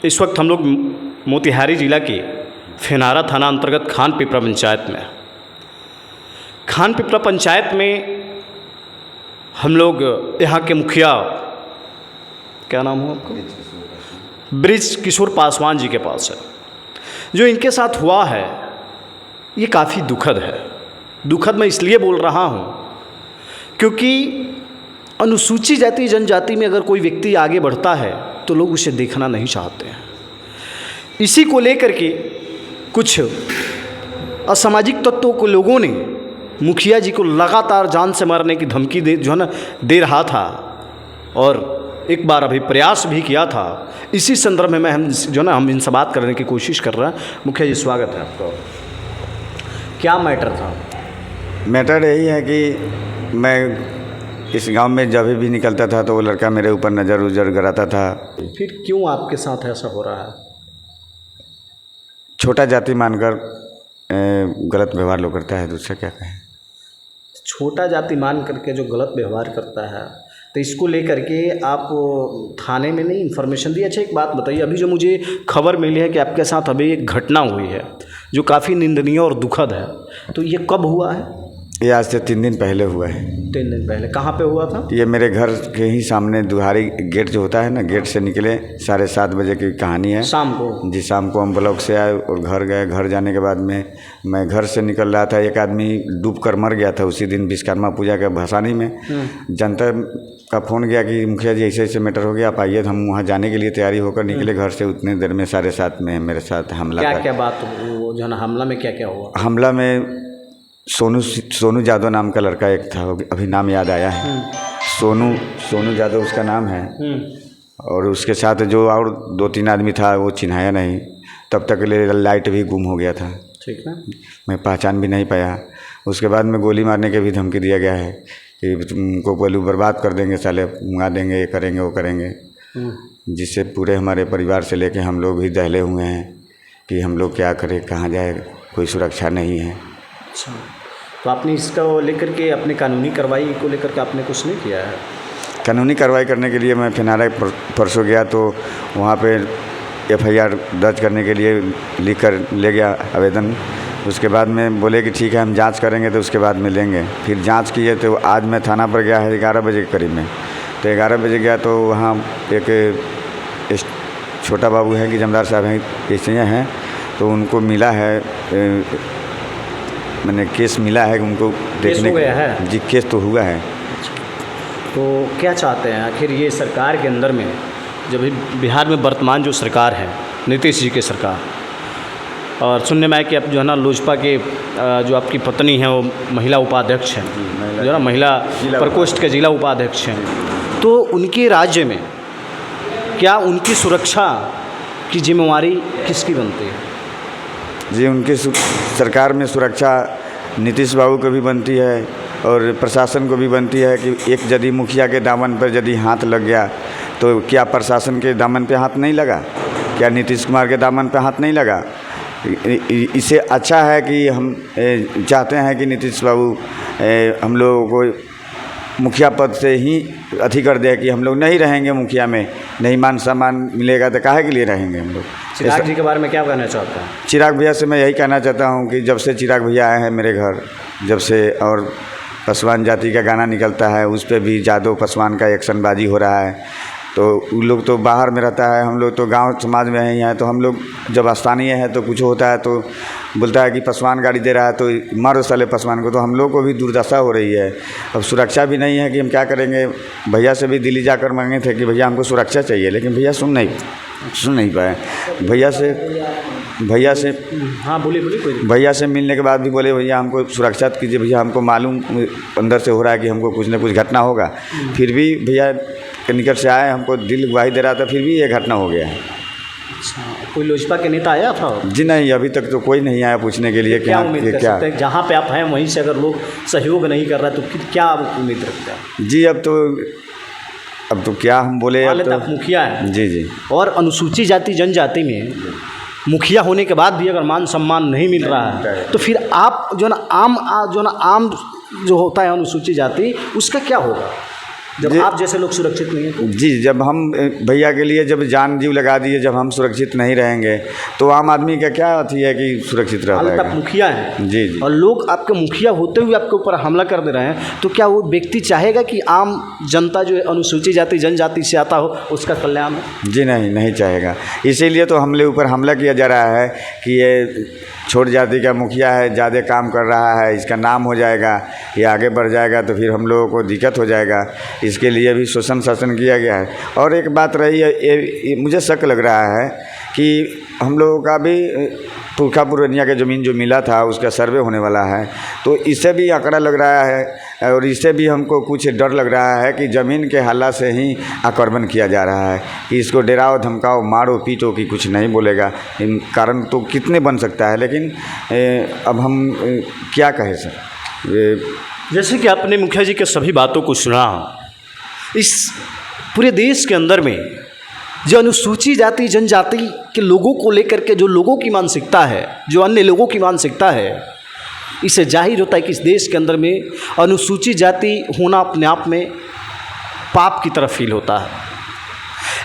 इस वक्त हम लोग मोतिहारी ज़िला के फेनारा थाना अंतर्गत खान पिपरा पंचायत में। खान पिपरा पंचायत में हम लोग यहाँ के मुखिया, क्या नाम है आपका, ब्रिज किशोर पासवान जी के पास है। जो इनके साथ हुआ है ये काफ़ी दुखद है। दुखद मैं इसलिए बोल रहा हूँ क्योंकि अनुसूचित जाति जनजाति में अगर कोई व्यक्ति आगे बढ़ता है तो लोग उसे देखना नहीं चाहते हैं। इसी को लेकर के कुछ असामाजिक तत्वों को लोगों ने मुखिया जी को लगातार जान से मारने की धमकी दे रहा था और एक बार अभी प्रयास भी किया था। इसी संदर्भ में हम इनसे बात करने की कोशिश कर रहे हैं। मुखिया जी स्वागत है आपका। क्या मैटर था? मैटर यही है कि मैं इस गांव में जब भी निकलता था तो वो लड़का मेरे ऊपर नज़र उजर गिराता था। फिर क्यों आपके साथ ऐसा हो रहा है? छोटा जाति मानकर गलत व्यवहार लोग करता है, दूसरा क्या कहें। छोटा जाति मान करके जो गलत व्यवहार करता है तो इसको लेकर के आप थाने में नहीं इन्फॉर्मेशन दी? अच्छा एक बात बताइए, अभी जो मुझे खबर मिली है कि आपके साथ अभी एक घटना हुई है जो काफ़ी निंदनीय और दुखद है, तो ये कब हुआ है? ये आज से 3 दिन पहले हुआ है। 3 दिन पहले कहाँ पे हुआ था? ये मेरे घर के ही सामने दुहारी गेट जो होता है ना, गेट से निकले 7:30 बजे की कहानी है। शाम को? जी, शाम को हम ब्लॉक से आए और घर गए। घर जाने के बाद में मैं घर से निकल रहा था, एक आदमी डूब कर मर गया था उसी दिन विश्वकर्मा पूजा के भसानी में। जनता का फ़ोन गया कि मुखिया जी ऐसे ऐसे मैटर हो गया, आप आइए। हम वहाँ जाने के लिए तैयारी होकर निकले घर से। उतने देर में 7:30 में मेरे साथ हमला। क्या बात वो जो है ना, हमला में क्या हुआ? हमला में सोनू यादव नाम का लड़का एक था, अभी नाम याद आया है। सोनू यादव उसका नाम है। और उसके साथ जो और 2-3 आदमी था वो चिन्हाया नहीं। तब तक ले लाइट भी गुम हो गया था। ठीक है, मैं पहचान भी नहीं पाया। उसके बाद में गोली मारने के भी धमकी दिया गया है कि तुमको पहलू बर्बाद कर देंगे, साले मंगा देंगे, ये करेंगे वो करेंगे। जिससे पूरे हमारे परिवार से लेके हम लोग भी दहले हुए हैं कि हम लोग क्या करें, कहाँ जाए, कोई सुरक्षा नहीं है। अच्छा, तो आपने इसका लेकर के अपने कानूनी कार्रवाई को लेकर के आपने कुछ नहीं किया है? कानूनी कार्रवाई करने के लिए मैं फेनारा परसों गया तो वहाँ पे FIR दर्ज करने के लिए लिख कर ले गया आवेदन। उसके बाद में बोले कि ठीक है हम जांच करेंगे तो उसके बाद में लेंगे। फिर जांच किए तो आज मैं थाना पर गया है 11 बजे के करीब में। तो 11 बजे गया तो वहाँ एक छोटा बाबू हैं कि जमदार साहब हैं, ऐसे हैं, तो उनको मिला है, मैंने केस मिला है उनको देखने। गया है? जी, केस तो हुआ है। तो क्या चाहते हैं आखिर ये सरकार के अंदर में, जब बिहार में वर्तमान जो सरकार है नीतीश जी की सरकार, और सुनने में आया कि अब जो है ना लोजपा के जो आपकी पत्नी है वो महिला उपाध्यक्ष हैं, जो है ना महिला प्रकोष्ठ के जिला उपाध्यक्ष हैं, तो उनके राज्य में क्या उनकी सुरक्षा की जिम्मेवारी किसकी बनती है? जी, उनके सरकार में सुरक्षा नीतीश बाबू को भी बनती है और प्रशासन को भी बनती है कि एक यदि मुखिया के दामन पर यदि हाथ लग गया तो क्या प्रशासन के दामन पे हाथ नहीं लगा? क्या नीतीश कुमार के दामन पे हाथ नहीं लगा? इससे अच्छा है कि हम चाहते हैं कि नीतीश बाबू हम लोगों को मुखिया पद से ही अथी कर दे कि हम लोग नहीं रहेंगे मुखिया में, नहीं मान सम्मान मिलेगा तो काहे के लिए रहेंगे हम लोग। चिराग जी के बारे में क्या कहना चाहता है? चिराग भैया से मैं यही कहना चाहता हूँ कि जब से चिराग भैया आए हैं मेरे घर, जब से और पासवान जाति का गाना निकलता है उस पर भी जादव पासवान का एक्शनबाजी हो रहा है। तो उन लोग तो बाहर में रहता है, हम लोग तो गांव समाज में ही हैं। तो हम लोग जब स्थानीय है तो कुछ होता है तो बोलता है कि पासवान गाड़ी दे रहा है तो मारो साले पासवान को। तो हम लोग को भी दुर्दशा हो रही है। अब सुरक्षा भी नहीं है कि हम क्या करेंगे। भैया से भी दिल्ली जाकर मांगे थे कि भैया हमको सुरक्षा चाहिए, लेकिन भैया सुन नहीं पाए। भैया से हाँ बोलिए भैया से मिलने के बाद भी बोले भैया हमको सुरक्षा कीजिए, भैया हमको मालूम अंदर से हो रहा है कि हमको कुछ न कुछ घटना होगा। फिर भी भैया के निकट से आए, हमको दिल गवाही दे रहा था, फिर भी ये घटना हो गया है। अच्छा, कोई लोजपा के नेता आया था? जी नहीं, अभी तक तो कोई नहीं आया पूछने के लिए क्या उम्मीद कर सकते हैं जहाँ पे आप हैं वहीं से अगर लोग सहयोग नहीं कर रहा तो फिर क्या उम्मीद रखते हैं? जी अब तो क्या हम बोले, अब तो मुखिया है। जी और अनुसूचित जाति जनजाति में मुखिया होने के बाद भी अगर मान सम्मान नहीं मिल रहा है तो फिर आप जो ना आम जो होता है अनुसूचित जाति उसका क्या होगा? जब आप जैसे लोग सुरक्षित नहीं हैं तो? जी, जब हम भैया के लिए जब जान जीव लगा दिए, जब हम सुरक्षित नहीं रहेंगे तो आम आदमी का क्या अथी है कि सुरक्षित रह हालांकि आप पाएगा। मुखिया हैं जी जी। और लोग आपके मुखिया होते हुए आपके ऊपर हमला कर दे रहे हैं, तो क्या वो व्यक्ति चाहेगा कि आम जनता जो है अनुसूचित जाति जनजाति से आता हो उसका कल्याण हो? जी नहीं, नहीं चाहेगा। इसीलिए तो हमले ऊपर हमला किया जा रहा है कि ये छोट जाति का मुखिया है, ज़्यादा काम कर रहा है, इसका नाम हो जाएगा, ये आगे बढ़ जाएगा तो फिर हम लोगों को दिक्कत हो जाएगा। इसके लिए भी शोषण शासन किया गया है। और एक बात रही है, ये मुझे शक लग रहा है कि हम लोगों का भी पुरखा पुरनिया के ज़मीन जो मिला था उसका सर्वे होने वाला है, तो इससे भी आंकड़ा लग रहा है और इससे भी हमको कुछ डर लग रहा है कि ज़मीन के हल्ला से ही आक्रमण किया जा रहा है कि इसको डराओ धमकाओ मारो पीटो कि कुछ नहीं बोलेगा। इन कारण तो कितने बन सकता है, लेकिन अब हम क्या कहें सर। जैसे कि आपने मुखिया जी के सभी बातों को सुना, इस पूरे देश के अंदर में जो अनुसूचित जाति जनजाति के लोगों को लेकर के जो लोगों की मानसिकता है, जो अन्य लोगों की मानसिकता है, इससे जाहिर होता है कि इस देश के अंदर में अनुसूचित जाति होना अपने आप में पाप की तरह फील होता है।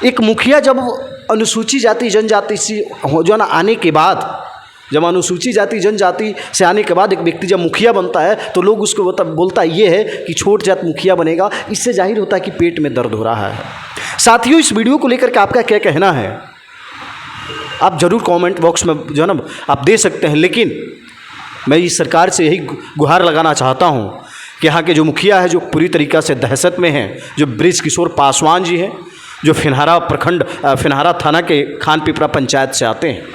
एक मुखिया जब अनुसूचित जाति जनजाति से जो ना आने के बाद, जब अनुसूचित जाति जनजाति से आने के बाद एक व्यक्ति जब मुखिया बनता है तो लोग उसको बोलता ये है कि छोट जात मुखिया बनेगा। इससे जाहिर होता है कि पेट में दर्द हो रहा है। साथियों, इस वीडियो को लेकर के आपका क्या कहना है आप ज़रूर कमेंट बॉक्स में जो है ना आप दे सकते हैं, लेकिन मैं इस सरकार से यही गुहार लगाना चाहता हूं कि यहाँ के जो मुखिया है जो पूरी तरीक़ा से दहशत में हैं, जो बृजकिशोर पासवान जी हैं, जो फिनहारा थाना के खान पिपरा पंचायत से आते हैं,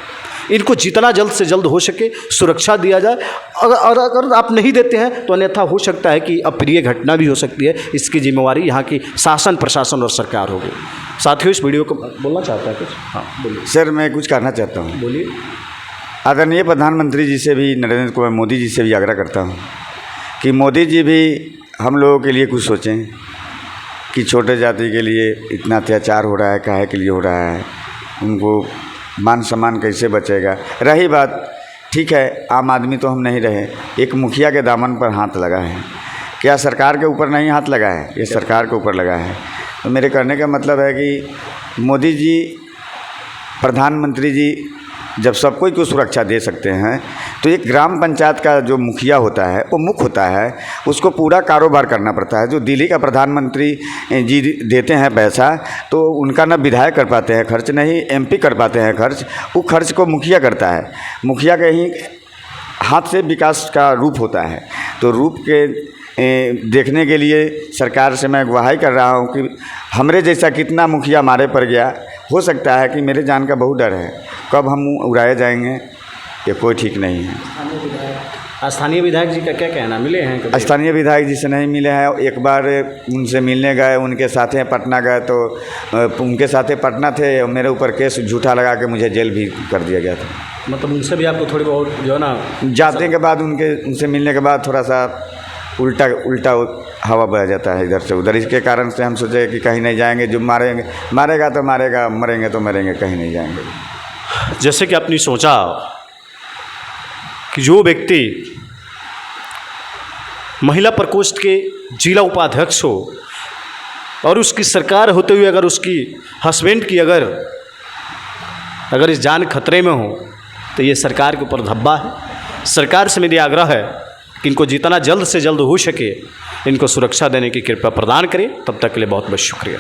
इनको जितना जल्द से जल्द हो सके सुरक्षा दिया जाए। अगर आप नहीं देते हैं तो अन्यथा हो सकता है कि अप्रिय घटना भी हो सकती है। इसकी जिम्मेवारी यहाँ की शासन प्रशासन और सरकार होगी। साथियों, इस वीडियो को बोलना चाहता है कुछ? हाँ बोलिए सर, मैं कुछ कहना चाहता हूँ। बोलिए। आदरणीय प्रधानमंत्री जी से भी, नरेंद्र कुमार मोदी जी से भी आग्रह करता हूँ कि मोदी जी भी हम लोगों के लिए कुछ सोचें कि छोटे जाति के लिए इतना अत्याचार हो रहा है, काहे के लिए हो रहा है, उनको मान सम्मान कैसे बचेगा। रही बात, ठीक है आम आदमी तो हम नहीं रहे, एक मुखिया के दामन पर हाथ लगा है, क्या सरकार के ऊपर नहीं हाथ लगा है? ये सरकार के ऊपर लगा है। तो मेरे कहने का मतलब है कि मोदी जी, प्रधानमंत्री जी जब सब कोई को सुरक्षा दे सकते हैं तो एक ग्राम पंचायत का जो मुखिया होता है वो मुख्य होता है, उसको पूरा कारोबार करना पड़ता है। जो दिल्ली का प्रधानमंत्री जी देते हैं पैसा तो उनका ना विधायक कर पाते हैं खर्च, नहीं एमपी कर पाते हैं खर्च, वो खर्च को मुखिया करता है। मुखिया के ही हाथ से विकास का रूप होता है। तो रूप के देखने के लिए सरकार से मैं गुहार कर रहा हूँ कि हमरे जैसा कितना मुखिया मारे पड़ गया। हो सकता है कि मेरे जान का बहुत डर है, कब हम उड़ाए जाएंगे ये कोई ठीक नहीं है। स्थानीय विधायक जी का क्या कहना, मिले हैं कभी? स्थानीय विधायक जी से नहीं मिले हैं। एक बार उनसे मिलने गए, उनके साथ पटना गए तो उनके साथ पटना थे, मेरे ऊपर केस झूठा लगा के मुझे जेल भी कर दिया गया था। मतलब उनसे भी आपको थोड़ी बहुत जो है ना जाते के बाद उनसे मिलने के बाद थोड़ा सा उल्टा हवा बह जाता है इधर से उधर। इसके कारण से हम सोचे कि कहीं नहीं जाएंगे, जो मारेगा तो मारेगा, मरेंगे तो मरेंगे, कहीं नहीं जाएंगे। जैसे कि आपने सोचा कि जो व्यक्ति महिला प्रकोष्ठ के जिला उपाध्यक्ष हो और उसकी सरकार होते हुए अगर उसकी हस्बैंड की अगर इस जान खतरे में हो तो ये सरकार के ऊपर धब्बा है। सरकार से मेरी आग्रह है कि इनको जितना जल्द से जल्द हो सके इनको सुरक्षा देने की कृपा प्रदान करें। तब तक के लिए बहुत बहुत शुक्रिया।